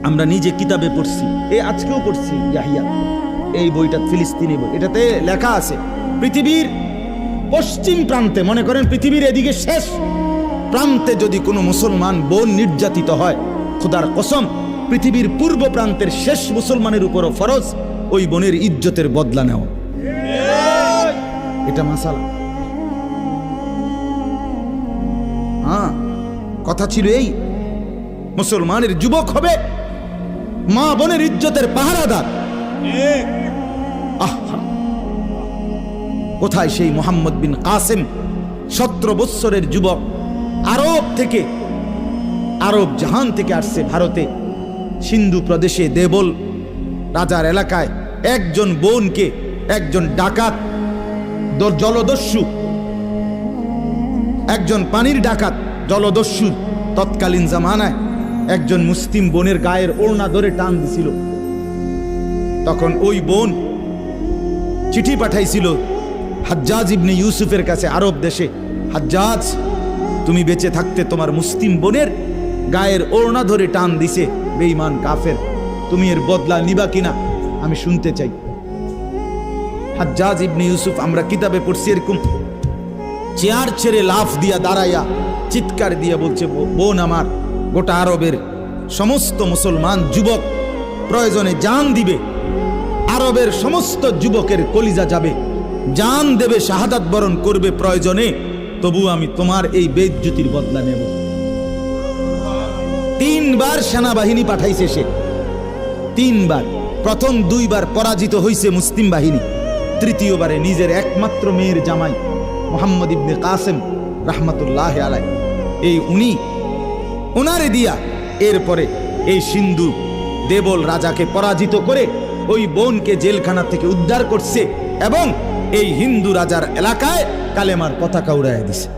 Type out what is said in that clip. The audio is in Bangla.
আমরা নিজে কিতাবে পড়ছি, আজকেও পড়ছি ইয়াহিয়া, এই বইটা ফিলিস্তিনি বই, এটাতে লেখা আছে পৃথিবীর পশ্চিম প্রান্তে, মনে করেন পৃথিবীর এদিকে শেষ প্রান্তে যদি কোনো মুসলমান বোন নির্যাতিত হয়, খোদার কসম পৃথিবীর পূর্ব প্রান্তের শেষ মুসলমানের উপরও ফরজ ওই বোনের ইজ্জতের বদলা নেওয়া। এটা মাসালা। হ্যাঁ, কথা ছিল এই, মুসলমানের যুবক হবে মা বোনের ইজ্জতের পাহারাদার। কোথায় সেই মোহাম্মদ বিন কাসেম, 17 বৎসরের যুবক, আরব থেকে, আরব জাহান থেকে আসছে ভারতে, সিন্ধু প্রদেশে দেবল রাজার এলাকায় একজন বোনকে একজন ডাকাত, জলদস্যু, একজন পানির ডাকাত জলদস্যু তৎকালীন জামানায় একজন মুসলিম বোনের গায়ের ওড়না ধরে টান দিছিল। তখন ওই বোন চিঠি পাঠাইছিল হাজ্জাজ ইবনে ইউসুফের কাছে আরব দেশে, হাজ্জাজ তুমি বেঁচে থাকতে তোমার মুসলিম বোনের গায়ের ওড়না ধরে টান দিছে বেঈমান কাফের, তুমি এর বদলা নিবা কিনা আমি শুনতে চাই। হাজ্জাজ ইবনে ইউসুফ, আমরা কিতাবে পড়ছি, এরকম চেয়ার ছেড়ে লাফ দিয়া দাঁড়াইয়া চিৎকার দিয়া বলছে, বোন আমার, গোটা আরবের সমস্ত মুসলমান যুবক প্রয়োজনে জান দিবে, আরবের সমস্ত যুবকের কলিজা যাবে, জান দেবে, শাহাদাত বরণ করবে প্রয়োজনে, তবু আমি তোমার এই বেইজ্জতির বদলা নেব। 3 বার সেনাবাহিনী পাঠাইছে সে, 3 বার, প্রথম 2 বার পরাজিত হইছে মুসলিম বাহিনী, তৃতীয়বারে নিজের একমাত্র মেয়ের জামাই মোহাম্মদ ইবনে কাসেম রাহমাতুল্লাহ আলাইহি, এই উনি ওনারে দিয়া এরপরে এই সিন্ধু দেবল রাজাকে পরাজিত করে ওই বোনকে জেলখানা থেকে উদ্ধার করছে এবং এই হিন্দু রাজার এলাকায় কালেমার পতাকা উড়াইয়া দিছে।